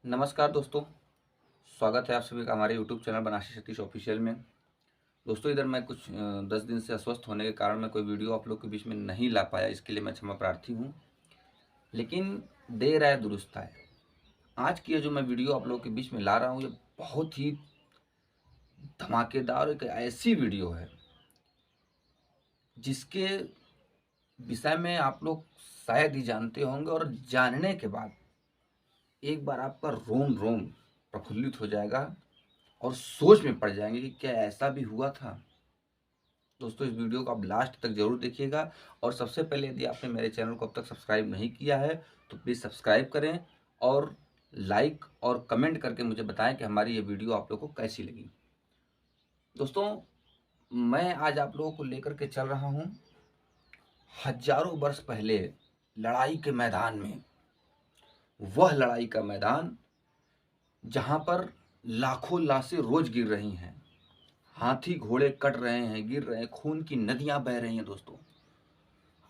नमस्कार दोस्तों, स्वागत है आप सभी का हमारे YouTube channel Banarasi Satish official में। दोस्तों इधर मैं कुछ 10 दिन से अस्वस्थ होने के कारण मैं कोई वीडियो आप लोग के बीच में नहीं ला पाया, इसके लिए मैं क्षमा प्रार्थी हूँ। लेकिन देर आए दुरुस्त आए। आज की ये जो मैं वीडियो आप लोग के बीच में ला रहा हूँ, ये बहुत ही धमाकेदार एक ऐसी वीडियो है जिसके विषय में आप लोग शायद ही जानते होंगे, और जानने के बाद एक बार आपका रोम रोम प्रफुल्लित हो जाएगा और सोच में पड़ जाएंगे कि क्या ऐसा भी हुआ था। दोस्तों इस वीडियो को आप लास्ट तक जरूर देखिएगा, और सबसे पहले यदि आपने मेरे चैनल को अब तक सब्सक्राइब नहीं किया है तो प्लीज़ सब्सक्राइब करें और लाइक और कमेंट करके मुझे बताएं कि हमारी ये वीडियो आप लोगों को कैसी लगी। दोस्तों मैं आज आप लोगों को लेकर के चल रहा हूँ हजारों वर्ष पहले लड़ाई के मैदान में। वह लड़ाई का मैदान जहाँ पर लाखों लाशें रोज गिर रही हैं, हाथी घोड़े कट रहे हैं, गिर रहे हैं, खून की नदियां बह रही हैं। दोस्तों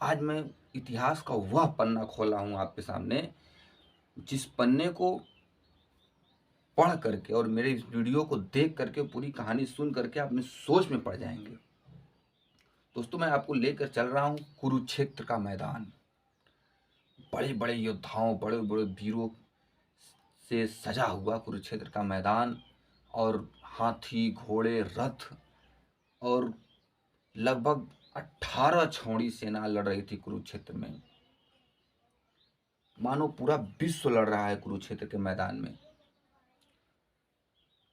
आज मैं इतिहास का वह पन्ना खोला हूं आपके सामने, जिस पन्ने को पढ़ करके और मेरे इस वीडियो को देख करके, पूरी कहानी सुन करके आप अपनी सोच में पड़ जाएंगे। दोस्तों मैं आपको लेकर चल रहा हूं कुरुक्षेत्र का मैदान। बड़े बड़े योद्धाओं, बड़े बड़े वीरों से सजा हुआ कुरुक्षेत्र का मैदान, और हाथी घोड़े रथ, और लगभग 18 छौड़ी सेना लड़ रही थी कुरुक्षेत्र में। मानो पूरा विश्व लड़ रहा है कुरुक्षेत्र के मैदान में।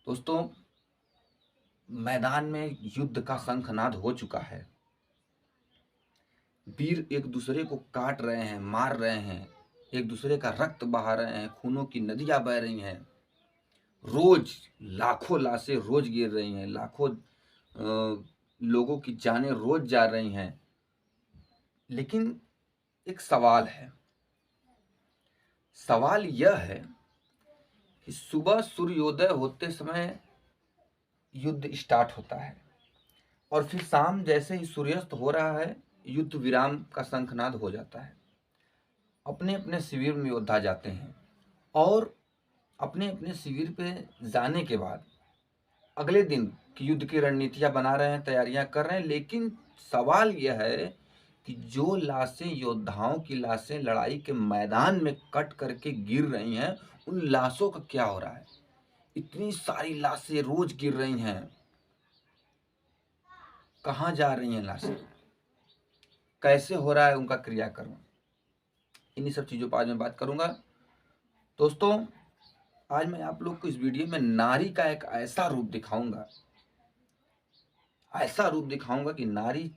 दोस्तों मैदान में युद्ध का शंखनाद हो चुका है। वीर एक दूसरे को काट रहे हैं, मार रहे हैं, एक दूसरे का रक्त बहा रहे हैं, खूनों की नदियां बह रही हैं। रोज लाखों लाशें रोज गिर रही हैं, लाखों लोगों की जानें रोज जा रही हैं। लेकिन एक सवाल है। सवाल यह है कि सुबह सूर्योदय होते समय युद्ध स्टार्ट होता है, और फिर शाम जैसे ही सूर्यास्त हो रहा है युद्ध विराम का शंखनाद हो जाता है। अपने अपने शिविर में योद्धा जाते हैं, और अपने अपने शिविर पे जाने के बाद अगले दिन की युद्ध की रणनीतियां बना रहे हैं, तैयारियां कर रहे हैं। लेकिन सवाल यह है कि जो लाशें, योद्धाओं की लाशें लड़ाई के मैदान में कट करके गिर रही हैं, उन लाशों का क्या हो रहा है। इतनी सारी लाशें रोज गिर रही हैं, कहाँ जा रही हैं लाशें, कैसे हो रहा है उनका क्रियाक्रम, इन्हीं सब चीज़ों पर आज मैं बात करूंगा। दोस्तों आज मैं आप लोग को इस वीडियो में नारी का एक ऐसा रूप दिखाऊंगा कि नारी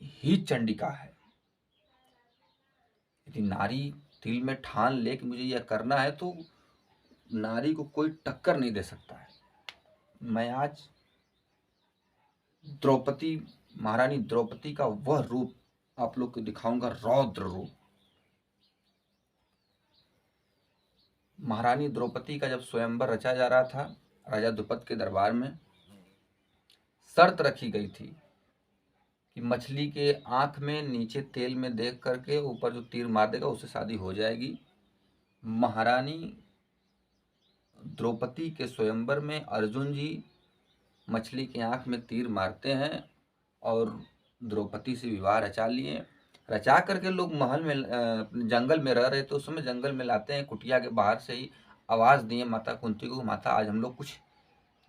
ही चंडिका है। यदि नारी दिल में ठान ले कि मुझे यह करना है, तो नारी को कोई टक्कर नहीं दे सकता है। मैं आज द्रौपदी, महारानी द्रौपदी का वह रूप आप लोग को दिखाऊंगा, रौद्र रूप। महारानी द्रौपदी का जब स्वयंवर रचा जा रहा था राजा द्रुपद के दरबार में, शर्त रखी गई थी कि मछली के आंख में नीचे तेल में देख करके ऊपर जो तीर मार देगा उससे शादी हो जाएगी। महारानी द्रौपदी के स्वयंवर में अर्जुन जी मछली की आंख में तीर मारते हैं और द्रौपदी से विवाह रचा लिए। रचा करके लोग महल में, जंगल में रह रहे थे उस समय, जंगल में लाते हैं, कुटिया के बाहर से ही आवाज दिए माता कुंती को, माता आज हम लोग कुछ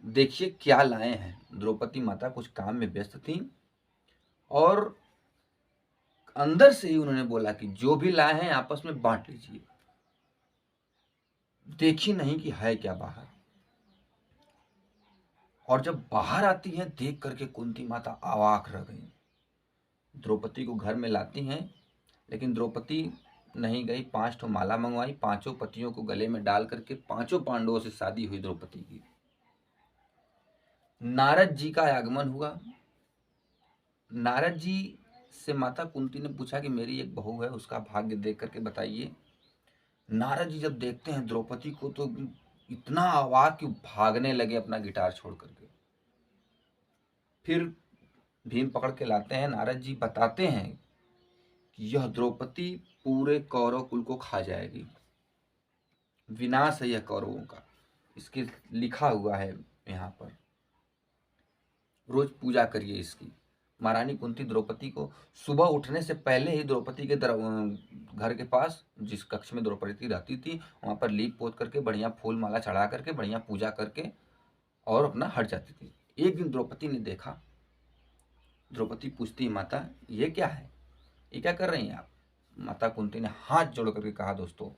देखिए क्या लाए हैं। द्रौपदी माता कुछ काम में व्यस्त थी, और अंदर से ही उन्होंने बोला कि जो भी लाए हैं आपस में बांट लीजिए। देखी नहीं कि है क्या बाहर, और जब बाहर आती है देख करके कुंती माता अवाक रह गई। द्रौपदी को घर में लाती हैं, लेकिन द्रौपदी नहीं गई। 5 ठो माला मंगवाई, पांचों पतियों को गले में डाल करके पांचों पांडवों से शादी हुई द्रौपदी की। नारद जी का आगमन हुआ। नारद जी से माता कुंती ने पूछा कि मेरी एक बहू है, उसका भाग्य देख करके बताइए। नारद जी जब देखते हैं द्रौपदी को तो इतना अवाक कि भागने लगे अपना गिटार छोड़ करके। फिर भीम पकड़ के लाते हैं। नारद जी बताते हैं कि यह द्रौपदी पूरे कौरव कुल को खा जाएगी। विनाश है यह कौरवों का, इसके लिखा हुआ है यहाँ पर। रोज पूजा करिए इसकी। महारानी कुंती द्रौपदी को सुबह उठने से पहले ही द्रौपदी के घर के पास जिस कक्ष में द्रौपदी रहती थी वहाँ पर लीप पोत करके बढ़िया फूल माला चढ़ा करके बढ़िया पूजा करके और अपना हट जाती थी। एक दिन द्रौपदी ने देखा, द्रौपदी पूछती, माता ये क्या है, ये क्या कर रही हैं आप? माता कुंती ने हाथ जोड़ करके कहा, दोस्तों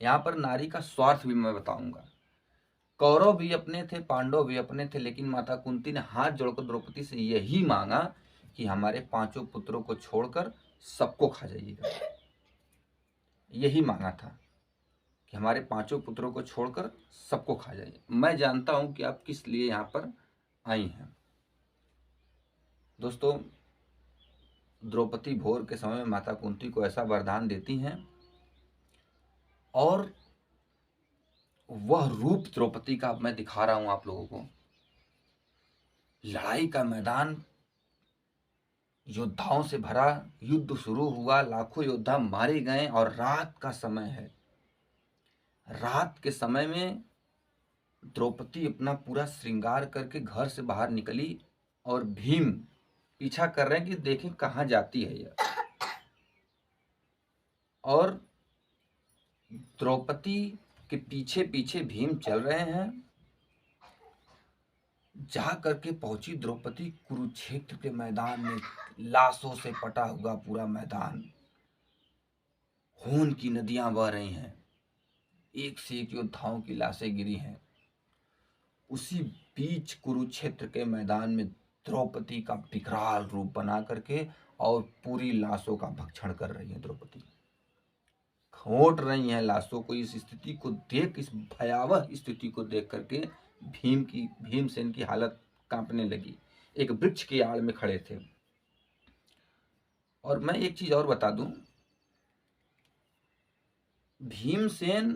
यहाँ पर नारी का स्वार्थ भी मैं बताऊंगा। कौरव भी अपने थे, पांडव भी अपने थे, लेकिन माता कुंती ने हाथ जोड़कर द्रौपदी से यही मांगा कि हमारे 5 पुत्रों को छोड़कर सबको खा जाइएगा। यही मांगा था कि हमारे 5 पुत्रों को छोड़कर सबको खा जाइए। मैं जानता हूं कि आप किस लिए यहाँ पर आई हैं। दोस्तों, द्रौपदी भोर के समय में माता कुंती को ऐसा वरदान देती हैं और वह रूप द्रौपदी का मैं दिखा रहा हूं आप लोगों को। लड़ाई का मैदान योद्धाओं से भरा, युद्ध शुरू हुआ, लाखों योद्धा मारे गए और रात का समय है। रात के समय में द्रौपदी अपना पूरा श्रृंगार करके घर से बाहर निकली और भीम पीछा कर रहे हैं कि देखें कहाँ जाती है यह। और द्रौपदी के पीछे पीछे भीम चल रहे हैं। जा करके पहुंची द्रौपदी कुरुक्षेत्र के मैदान में, लाशों से पटा हुआ पूरा मैदान, खून की नदियां बह रही हैं, एक से एक योद्धाओं की लाशें गिरी हैं। उसी बीच कुरुक्षेत्र के मैदान में द्रौपदी का विकराल रूप बना करके और पूरी लाशों का भक्षण कर रही है द्रौपदी, खोट रही हैं लाशों को। इस स्थिति को देख, इस भयावह स्थिति को देख करके भीमसेन की हालत कांपने लगी। एक वृक्ष की आड़ में खड़े थे। और मैं एक चीज और बता दूं, भीमसेन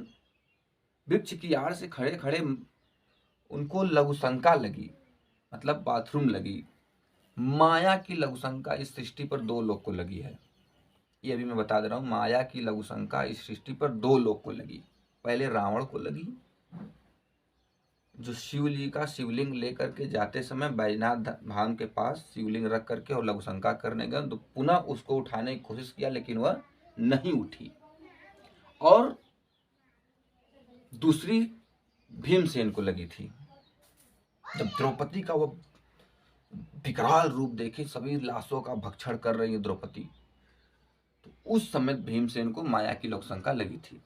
वृक्ष की आड़ से खड़े खड़े उनको लघुशंका लगी, मतलब बाथरूम लगी। माया की लघुशंका इस सृष्टि पर 2 लोग को लगी है। ये अभी मैं बता दे रहा हूं, माया की लघुशंका इस सृष्टि पर 2 लोग को लगी। पहले रावण को लगी, जो शिव जी का शिवलिंग लेकर के जाते समय बैजनाथ धाम के पास शिवलिंग रख करके और लघुशंका करने गए, तो पुनः उसको उठाने की कोशिश किया लेकिन वह नहीं उठी। और दूसरी भीमसेन को लगी थी। जब द्रौपदी का वह विकराल रूप देखे, सभी लाशों का भक्षण कर रही है द्रौपदी, तो उस समय भीमसेन को माया की लघुशंका लगी थी।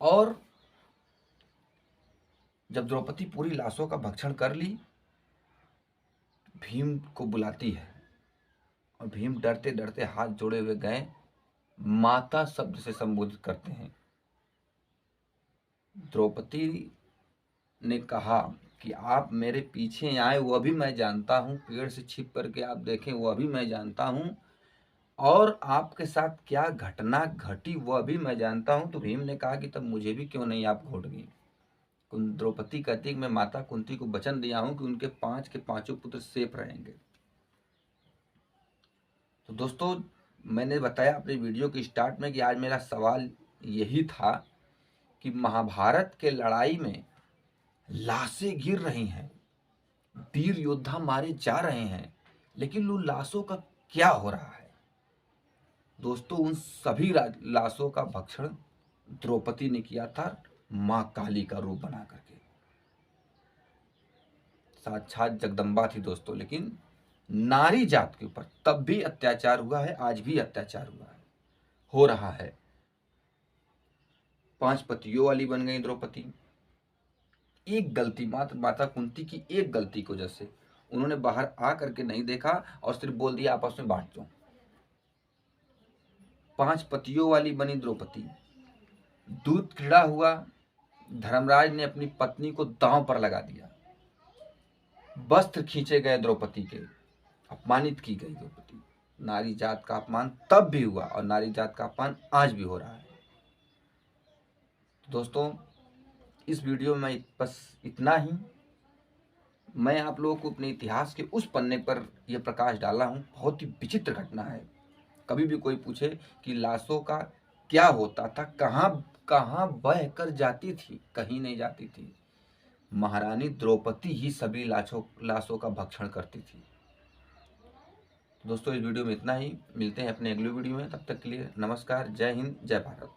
और जब द्रौपदी पूरी लाशों का भक्षण कर ली, भीम को बुलाती है और भीम डरते डरते हाथ जोड़े हुए गए, माता शब्द से संबोधित करते हैं। द्रौपदी ने कहा कि आप मेरे पीछे आए वह भी मैं जानता हूं, पेड़ से छिप करके आप देखें वह भी मैं जानता हूं, और आपके साथ क्या घटना घटी वह भी मैं जानता हूं। तो भीम ने कहा कि तब मुझे भी क्यों नहीं आप घोट गई। द्रौपदी कहती है मैं माता कुंती को वचन दिया हूं कि उनके 5 के 5 पुत्र सेफ रहेंगे। तो दोस्तों, मैंने बताया अपने वीडियो के स्टार्ट में कि आज मेरा सवाल यही था कि महाभारत के लड़ाई में लाशें गिर रही हैं, वीर योद्धा मारे जा रहे हैं, लेकिन उन लाशों का क्या हो रहा है। दोस्तों, उन सभी लाशों का भक्षण द्रौपदी ने किया था, मां काली का रूप बना करके। साक्षात जगदम्बा थी दोस्तों। लेकिन नारी जात के ऊपर तब भी अत्याचार हुआ है, आज भी अत्याचार हुआ है, हो रहा है। 5 पतियों वाली बन गई द्रौपदी। एक गलती, माता कुंती की एक गलती की वजह से उन्होंने बाहर आ करके नहीं देखा और सिर्फ बोल दिया आपस में बांट दो। 5 पतियों वाली बनी द्रौपदी। दूध क्रीड़ा हुआ, धर्मराज ने अपनी पत्नी को दांव पर लगा दिया, वस्त्र खींचे गए द्रौपदी के, अपमानित की गई द्रौपदी। नारी जात का अपमान तब भी हुआ और नारी जात का अपमान आज भी हो रहा है। दोस्तों, इस वीडियो में बस इतना ही। मैं आप लोगों को अपने इतिहास के उस पन्ने पर यह प्रकाश डाला हूँ। बहुत ही विचित्र घटना है। कभी भी कोई पूछे कि लाशों का क्या होता था, कहाँ कहाँ बह कर जाती थी, कहीं नहीं जाती थी। महारानी द्रौपदी ही सभी लाशों का भक्षण करती थी। दोस्तों इस वीडियो में इतना ही, मिलते हैं अपने अगले वीडियो में, तब तक के लिए नमस्कार, जय हिंद, जय भारत।